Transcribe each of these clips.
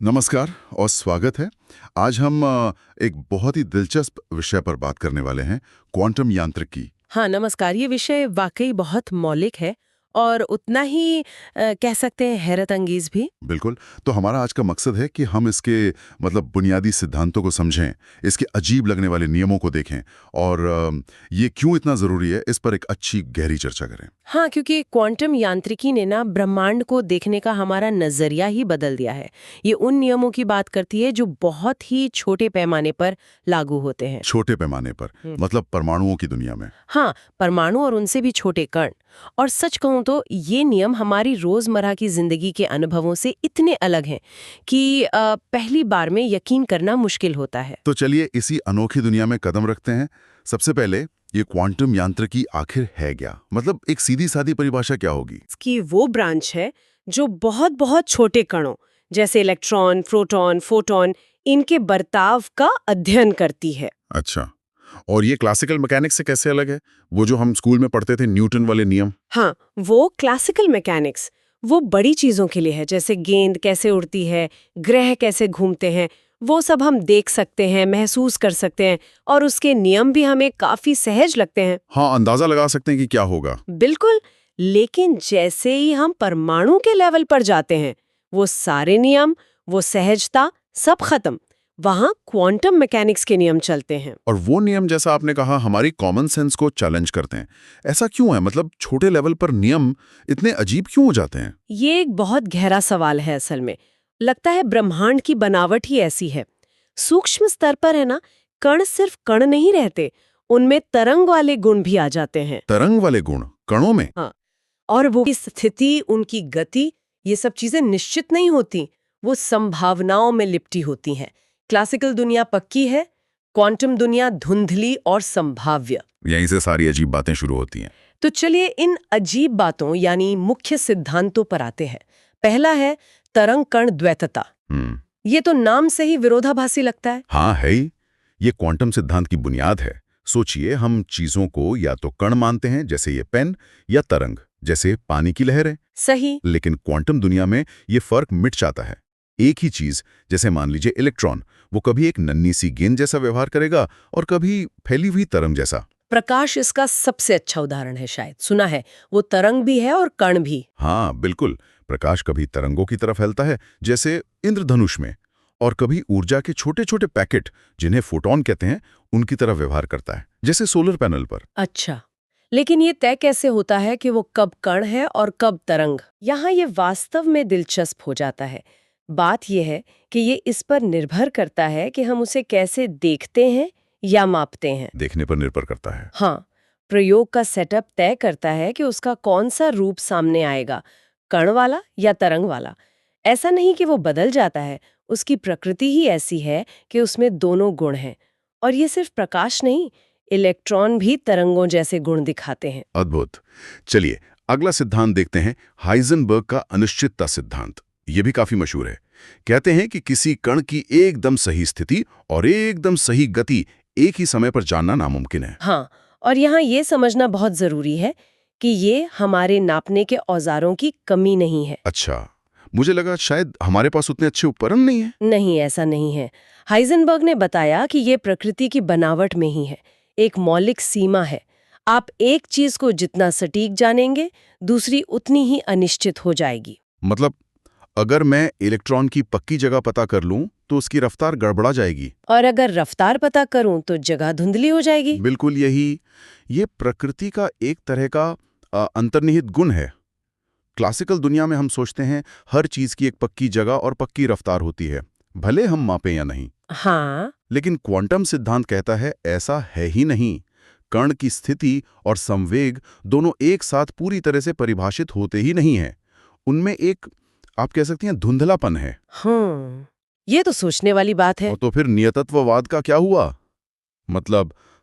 नमस्कार और स्वागत है। आज हम एक बहुत ही दिलचस्प विषय पर बात करने वाले हैं, क्वांटम यांत्रिकी। हाँ, नमस्कार। ये विषय वाकई बहुत मौलिक है और उतना ही कह सकते हैं हैरत अंगेज भी। बिल्कुल। तो हमारा आज का मकसद है कि हम इसके बुनियादी सिद्धांतों को समझें, इसके अजीब लगने वाले नियमों को देखें और ये क्यों इतना ज़रूरी है, इस पर एक अच्छी गहरी चर्चा करें। हाँ, क्योंकि क्वांटम यांत्रिकी ने ना ब्रह्मांड को देखने का हमारा नजरिया ही बदल दिया है। ये उन नियमों की बात करती है जो बहुत ही छोटे पैमाने पर लागू होते हैं। छोटे पैमाने पर, परमाणुओं की दुनिया में। हाँ, परमाणु और उनसे भी छोटे कण। और सच कहूं तो ये नियम हमारी रोजमर्रा की जिंदगी के अनुभवों से इतने अलग हैं कि पहली बार में यकीन करना मुश्किल होता है। तो चलिए इसी अनोखी दुनिया में कदम रखते हैं। सबसे पहले, ये क्वांटम यांत्रिकी आखिर है क्या? एक सीधी सादी परिभाषा क्या होगी? इसकी वो ब्रांच है जो बहुत बहुत छोटे कणों जैसे इलेक्ट्रॉन, प्रोटॉन, फोटॉन इनके बर्ताव का अध्ययन करती है। अच्छा, और ये क्लासिकल मैकेनिक्स से कैसे अलग है? वो जो हम स्कूल में पढ़ते थे, न्यूटन वाले नियम। हाँ, वो क्लासिकल मैकेनिक्स वो बड़ी चीजों के लिए है, जैसे गेंद कैसे उड़ती है, ग्रह कैसे घूमते हैं, वो सब हम देख सकते हैं, महसूस कर सकते हैं और उसके नियम भी हमें काफी सहज लगते हैं। हाँ, अंदाजा लगा सकते हैं कि क्या होगा। बिल्कुल। लेकिन जैसे ही हम परमाणु के लेवल पर जाते हैं, वो सारे नियम, वो सहजता सब खत्म। वहां क्वांटम मैकेनिक्स के नियम चलते हैं। और वो नियम, जैसा आपने कहा, हमारी कॉमन सेंस को चैलेंज करते हैं। ऐसा क्यों है? छोटे लेवल पर नियम इतने अजीब क्यों हो जाते हैं? ये एक बहुत गहरा सवाल है असल में। लगता है ब्रह्मांड की बनावट ही ऐसी है। सूक्ष्म स्तर पर है ना, कण सिर्फ कण नहीं रहते, उनमें तरंग वाले गुण भी आ जाते हैं। तरंग वाले गुण कणों में? हाँ, और वो की स्थिति, उनकी गति, ये सब चीजें निश्चित नहीं होती, वो संभावनाओं में लिपटी होती हैं। क्लासिकल दुनिया पक्की है, क्वांटम दुनिया धुंधली और संभाव्य। यहीं से सारी अजीब बातें शुरू होती हैं। तो चलिए इन अजीब बातों यानी मुख्य सिद्धांतों पर आते हैं। पहला है तरंग कण द्वैतता। ये तो नाम से ही विरोधाभासी लगता है। हाँ, है ही। ये क्वांटम सिद्धांत की बुनियाद है। सोचिए, हम चीजों को या तो कण मानते हैं, जैसे ये पेन, या तरंग, जैसे पानी की लहरें। सही। लेकिन क्वांटम दुनिया में ये फर्क मिट जाता है। एक ही चीज, जैसे मान लीजिए इलेक्ट्रॉन, वो कभी एक नन्ही सी गेंद जैसा व्यवहार करेगा और कभी फैली हुई तरंग जैसा। प्रकाश इसका सबसे अच्छा उदाहरण है, शायद सुना है। वो तरंग भी है और कण भी। हाँ, बिल्कुल। प्रकाश कभी तरंगों की तरफ फैलता है, जैसे इंद्रधनुष में, और कभी ऊर्जा के छोटे छोटे पैकेट, जिन्हें फोटॉन कहते हैं, उनकी तरफ व्यवहार करता है, जैसे सोलर पैनल पर। अच्छा, लेकिन ये तय कैसे होता है कि वो कब कण है और कब तरंग? यहाँ ये वास्तव में दिलचस्प हो जाता है। बात यह है कि ये इस पर निर्भर करता है कि हम उसे कैसे देखते हैं या मापते हैं। देखने पर निर्भर करता है। हाँ, प्रयोग का सेटअप तय करता है कि उसका कौन सा रूप सामने आएगा, कण वाला या तरंग वाला। ऐसा नहीं कि वो बदल जाता है, उसकी प्रकृति ही ऐसी है कि उसमें दोनों गुण हैं। और ये सिर्फ प्रकाश नहीं, इलेक्ट्रॉन भी तरंगों जैसे गुण दिखाते हैं। अद्भुत। चलिए अगला सिद्धांत देखते हैं, हाइजेनबर्ग का अनिश्चितता सिद्धांत। ये भी काफी मशहूर है। कहते हैं कि किसी कण की एकदम सही स्थिति और एकदम सही गति एक ही समय पर जानना नामुमकिन है। हाँ, और यहाँ ये समझना बहुत जरूरी है कि ये हमारे नापने के औजारों की कमी नहीं है। अच्छा, मुझे लगा शायद हमारे पास उतने अच्छे उपकरण नहीं है। नहीं, ऐसा नहीं है। हाइजेनबर्ग ने बताया कि ये प्रकृति की बनावट में ही है, एक मौलिक सीमा है। आप एक चीज को जितना सटीक जानेंगे, दूसरी उतनी ही अनिश्चित हो जाएगी। अगर मैं इलेक्ट्रॉन की पक्की जगह पता कर लूं, तो उसकी रफ्तार गड़बड़ा जाएगी। और अगर रफ्तार पता करूं तो जगह धुंधली हो जाएगी। बिल्कुल यही। ये प्रकृति का एक तरह का अंतर्निहित गुण है। क्लासिकल दुनिया में हम सोचते हैं हर चीज की एक पक्की जगह और पक्की रफ्तार होती है, भले हम मापें या नहीं। हाँ, लेकिन क्वांटम सिद्धांत कहता है ऐसा है ही नहीं। कण की स्थिति और संवेग दोनों एक साथ पूरी तरह से परिभाषित होते ही नहीं हैं। उनमें एक, आप कह सकती हैं, धुंधलापन है। हाँ, ये तो सोचने वाली बात है। और तो फिर नियतत्ववाद का क्या हुआ?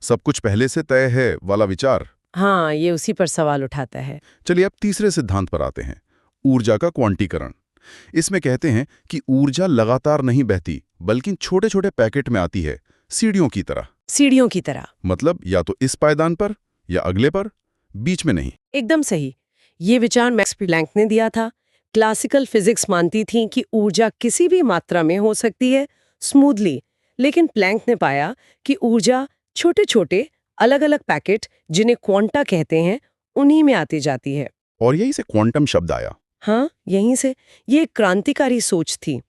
सब कुछ पहले से तय है वाला विचार। हाँ, ये उसी पर सवाल उठाता है। चलिए अब तीसरे सिद्धांत पर आते हैं, ऊर्जा का क्वांटीकरण। इसमें कहते हैं कि ऊर्जा लगातार नहीं बहती, बल्कि छोटे छोटे पैकेट में आती है, सीढ़ियों की तरह। सीढ़ियों की तरह। या तो इस पायदान पर या अगले पर, बीच में नहीं। एकदम सही। ये विचार मैक्स प्लैंक ने दिया था। क्लासिकल फिजिक्स मानती थी कि ऊर्जा किसी भी मात्रा में हो सकती है, स्मूथली, लेकिन प्लैंक ने पाया कि ऊर्जा छोटे छोटे अलग अलग पैकेट, जिन्हें क्वांटा कहते हैं, उन्हीं में आती जाती है। और यही से क्वांटम शब्द आया। हाँ, यहीं से। ये एक क्रांतिकारी सोच थी।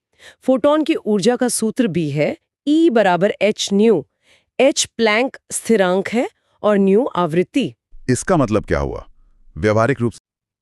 फोटॉन की ऊर्जा का सूत्र भी है E बराबर h न्यू। h प्लैंक स्थिरांक है और न्यू आवृत्ति। इसका मतलब क्या हुआ व्यवहारिक रूप से?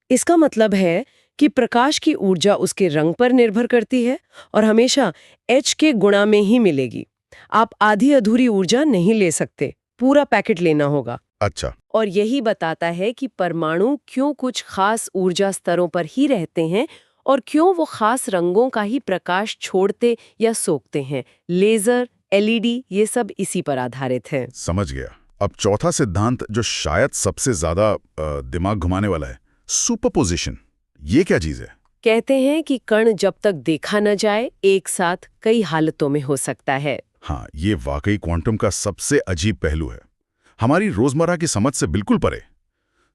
इसका मतलब है कि प्रकाश की ऊर्जा उसके रंग पर निर्भर करती है और हमेशा h के गुणा में ही मिलेगी। आप आधी अधूरी ऊर्जा नहीं ले सकते, पूरा पैकेट लेना होगा। अच्छा। और यही बताता है कि परमाणु क्यों कुछ खास ऊर्जा स्तरों पर ही रहते हैं और क्यों वो खास रंगों का ही प्रकाश छोड़ते या सोखते हैं। लेजर, एलईडी, ये सब इसी पर आधारित है। समझ गया। अब चौथा सिद्धांत जो शायद सबसे ज्यादा दिमाग घुमाने वाला है, सुपरपोजिशन। ये क्या चीज है? कहते हैं कि कण जब तक देखा न जाए एक साथ कई हालतों में हो सकता है। हाँ, ये वाकई क्वांटम का सबसे अजीब पहलू है, हमारी रोजमर्रा की समझ से बिल्कुल परे।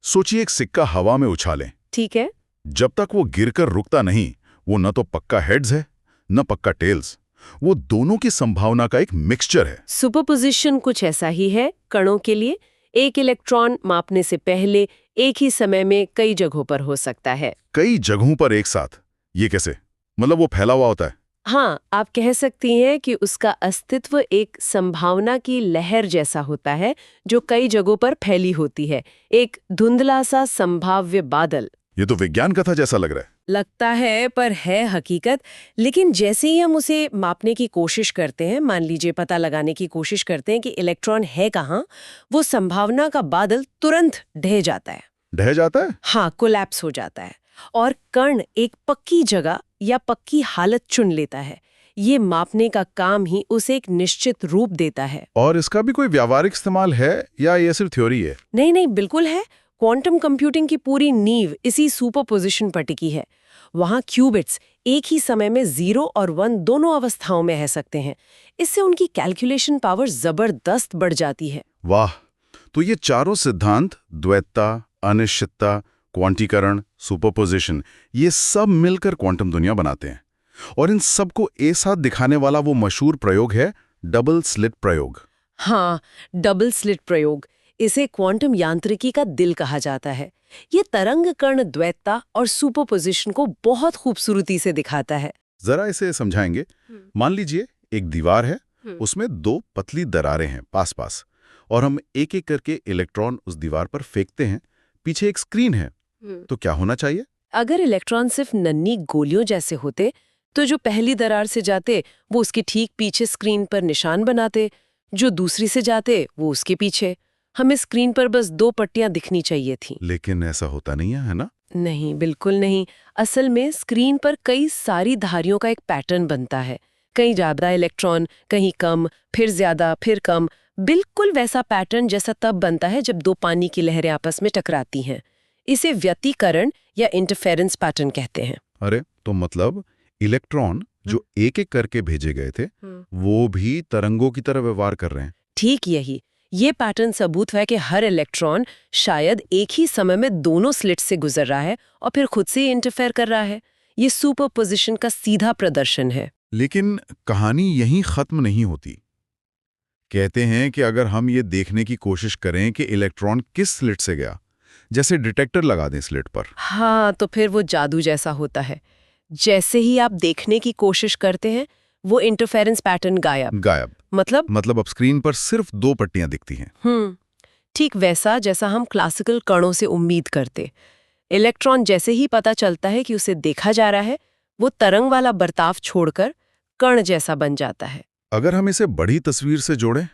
सोचिए एक सिक्का हवा में उछालें। ठीक है। जब तक वो गिरकर रुकता नहीं, वो न तो पक्का हेड्स है न पक्का टेल्स, वो दोनों की संभावना का एक मिक्सचर है। सुपरपोजिशन कुछ ऐसा ही है कणों के लिए। एक इलेक्ट्रॉन मापने से पहले एक ही समय में कई जगहों पर हो सकता है। कई जगहों पर एक साथ? ये कैसे? मतलब वो फैला हुआ होता है? हाँ, आप कह सकती हैं कि उसका अस्तित्व एक संभावना की लहर जैसा होता है जो कई जगहों पर फैली होती है, एक धुंधला सा संभाव्य बादल। ये तो विज्ञान कथा जैसा लग रहा है। लगता है, पर है हकीकत। लेकिन जैसे ही हम उसे मापने की कोशिश करते हैं, मान लीजिए पता लगाने की कोशिश करते हैं कि इलेक्ट्रॉन है कहाँ, वो संभावना का बादल तुरंत ढह जाता है। ढह जाता है? हाँ, कोलैप्स हो जाता है और कण एक पक्की जगह या पक्की हालत चुन लेता है। ये मापने का काम ही उसे एक निश्चित रूप देता है। और इसका भी कोई व्यावहारिक इस्तेमाल है या ये सिर्फ थ्योरी है? नहीं नहीं, बिल्कुल है। क्वांटम कंप्यूटिंग की पूरी नींव इसी सुपरपोजिशन पर टिकी है। वहाँ क्यूबिट्स एक ही समय में 0 और 1 दोनों अवस्थाओं में रह सकते हैं। इससे उनकी कैलकुलेशन पावर जबरदस्त बढ़ जाती है। वाह! तो ये चारों सिद्धांत, द्वैतता, अनिश्चितता, क्वांटीकरण, सुपरपोजिशन, ये सब मिलकर क्वांटम दुनिया बनाते हैं। और इन सबको एक साथ दिखाने वाला वो मशहूर प्रयोग है डबल स्लिट प्रयोग। हाँ, डबल स्लिट प्रयोग। इसे क्वांटम यांत्रिकी का दिल कहा जाता है। ये तरंग कर्ण द्वैतता और सुपरपोजिशन को बहुत खूबसूरती से दिखाता है। जरा इसे समझाएंगे। मान लीजिए एक दीवार है, उसमें 2 पतली दरारें हैं पास पास, और हम एक एक करके इलेक्ट्रॉन उस दीवार पर फेंकते हैं। पीछे एक स्क्रीन है, तो क्या होना चाहिए? अगर इलेक्ट्रॉन सिर्फ नन्ही गोलियों जैसे होते तो जो पहली दरार से जाते वो उसके ठीक पीछे स्क्रीन पर निशान बनाते, जो दूसरी से जाते वो उसके पीछे। हमें स्क्रीन पर बस 2 पट्टियां दिखनी चाहिए थी। लेकिन ऐसा होता नहीं है ना? नहीं, बिल्कुल नहीं। असल में स्क्रीन पर कई सारी धारियों का एक पैटर्न बनता है। कहीं ज्यादा इलेक्ट्रॉन, कहीं कम, फिर ज्यादा, फिर कम। बिल्कुल वैसा पैटर्न जैसा तब बनता है जब 2 पानी की लहरें आपस में टकराती हैं। इसे व्यतिकरण या इंटरफेरेंस पैटर्न कहते हैं। अरे, तो मतलब इलेक्ट्रॉन जो एक एक करके भेजे गए थे, वो भी तरंगों की तरह व्यवहार कर रहे हैं। ठीक यही। ये पैटर्न सबूत है कि हर इलेक्ट्रॉन शायद एक ही समय में दोनों स्लिट से गुजर रहा है और फिर खुद से इंटरफेयर कर रहा है। ये सुपरपोजिशन का सीधा प्रदर्शन है। लेकिन कहानी यहीं खत्म नहीं होती। कहते हैं कि अगर हम ये देखने की कोशिश करें कि इलेक्ट्रॉन किस स्लिट से गया, जैसे डिटेक्टर लगा दें स्लिट पर, हाँ, तो फिर वो जादू जैसा होता है। जैसे ही आप देखने की कोशिश करते हैं, वो इंटरफेरेंस पैटर्न गायब। गायब? मतलब अब स्क्रीन पर सिर्फ 2 पट्टियां दिखती हैं। ठीक वैसा जैसा हम क्लासिकल कणों से उम्मीद करते। इलेक्ट्रॉन जैसे ही पता चलता है कि उसे देखा जा रहा है, वो तरंग वाला बर्ताव छोड़कर कण जैसा बन जाता है। अगर हम इसे बड़ी तस्वीर से जोड़ें,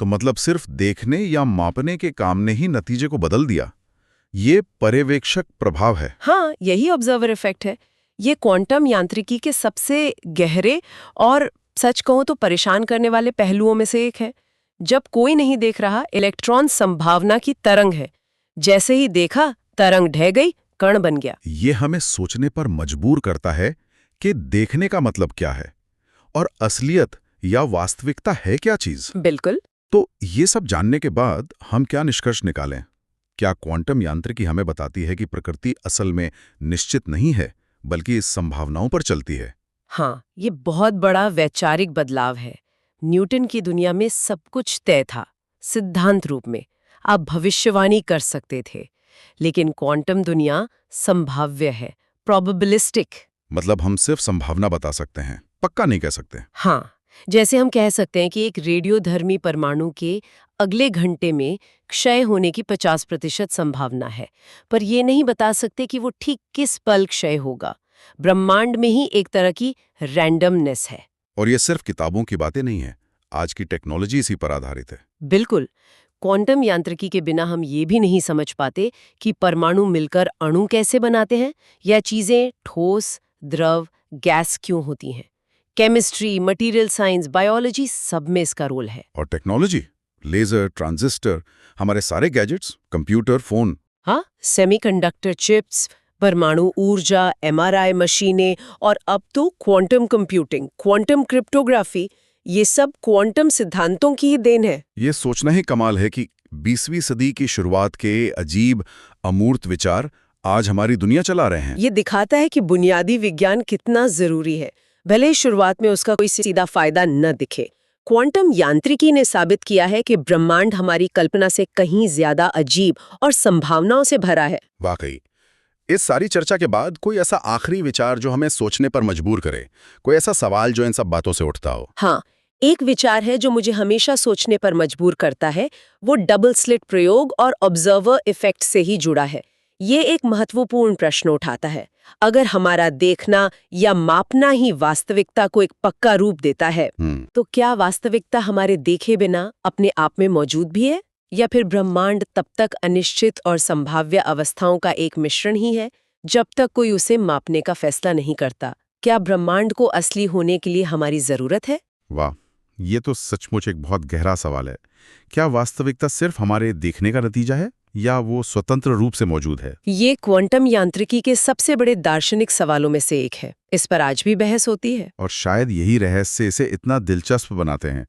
तो मतलब सिर्फ देखने या मापने के काम ने ही नतीजे को बदल दिया। ये पर्यवेक्षक प्रभाव है। हाँ, यही ऑब्जर्वर इफेक्ट है। ये क्वांटम यांत्रिकी के सबसे गहरे और सच कहूं तो परेशान करने वाले पहलुओं में से एक है। जब कोई नहीं देख रहा, इलेक्ट्रॉन संभावना की तरंग है। जैसे ही देखा, तरंग ढह गई, कण बन गया। ये हमें सोचने पर मजबूर करता है कि देखने का मतलब क्या है और असलियत या वास्तविकता है क्या चीज। बिल्कुल। तो ये सब जानने के बाद हम क्या निष्कर्ष निकालें? क्या क्वांटम यांत्रिकी हमें बताती है कि प्रकृति असल में निश्चित नहीं है, बल्कि इस संभावनाओं पर चलती है। हाँ, ये बहुत बड़ा वैचारिक बदलाव है। न्यूटन की दुनिया में सब कुछ तय था, सिद्धांत रूप में। आप भविष्यवाणी कर सकते थे। लेकिन क्वांटम दुनिया संभाव्य है, प्रोबेबिलिस्टिक। मतलब हम सिर्फ संभावना बता सकते हैं, पक्का नहीं कह सकते। हाँ, जैसे हम कह सकते हैं कि एक रेडियोधर्मी परमाणु के अगले घंटे में क्षय होने की 50% संभावना है, पर ये नहीं बता सकते कि वो ठीक किस पल क्षय होगा। ब्रह्मांड में ही एक तरह की रैंडमनेस है। और ये सिर्फ किताबों की बातें नहीं है, आज की टेक्नोलॉजी इसी पर आधारित है। बिल्कुल। क्वांटम यांत्रिकी के बिना हम ये भी नहीं समझ पाते कि परमाणु मिलकर अणु कैसे बनाते हैं या चीजें ठोस, द्रव, गैस क्यों होती हैं। केमिस्ट्री, मटेरियल साइंस, बायोलॉजी, सब में इसका रोल है। और टेक्नोलॉजी, लेजर, ट्रांजिस्टर, हमारे सारे गैजेट्स, कंप्यूटर, फोन। हाँ, सेमीकंडक्टर चिप्स, परमाणु ऊर्जा, एमआरआई मशीनें और अब तो क्वांटम कंप्यूटिंग, क्वांटम क्रिप्टोग्राफी, ये सब क्वांटम सिद्धांतों की ही देन है। ये सोचना ही कमाल है कि 20वीं सदी की शुरुआत के अजीब अमूर्त विचार आज हमारी दुनिया चला रहे हैं। ये दिखाता है कि बुनियादी विज्ञान कितना जरूरी है, भले ही शुरुआत में उसका कोई सीधा फायदा न दिखे। क्वांटम यांत्रिकी ने साबित किया है कि ब्रह्मांड हमारी कल्पना से कहीं ज्यादा अजीब और संभावनाओं से भरा है। वाकई, इस सारी चर्चा के बाद कोई ऐसा आखिरी विचार जो हमें सोचने पर मजबूर करे, कोई ऐसा सवाल जो इन सब बातों से उठता हो? हाँ, एक विचार है जो मुझे हमेशा सोचने पर मजबूर करता है, वो डबल स्लिट प्रयोग और ऑब्जर्वर इफेक्ट से ही जुड़ा है। ये एक महत्वपूर्ण प्रश्न उठाता है। अगर हमारा देखना या मापना ही वास्तविकता को एक पक्का रूप देता है, तो क्या वास्तविकता हमारे देखे बिना अपने आप में मौजूद भी है, या फिर ब्रह्मांड तब तक अनिश्चित और संभाव्य अवस्थाओं का एक मिश्रण ही है जब तक कोई उसे मापने का फैसला नहीं करता? क्या ब्रह्मांड को असली होने के लिए हमारी जरूरत है? वाह, ये तो सचमुच एक बहुत गहरा सवाल है। क्या वास्तविकता सिर्फ हमारे देखने का नतीजा है या वो स्वतंत्र रूप से मौजूद है? ये क्वांटम यांत्रिकी के सबसे बड़े दार्शनिक सवालों में से एक है। इस पर आज भी बहस होती है। और शायद यही रहस्य इसे इतना दिलचस्प बनाते हैं।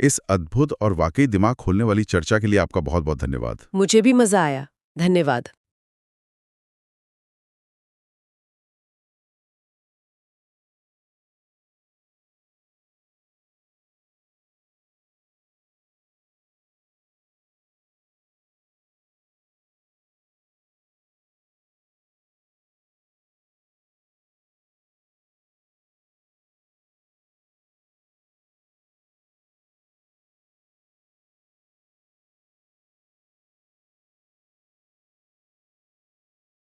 इस अद्भुत और वाकई दिमाग खोलने वाली चर्चा के लिए आपका बहुत बहुत धन्यवाद। मुझे भी मजा आया। धन्यवाद।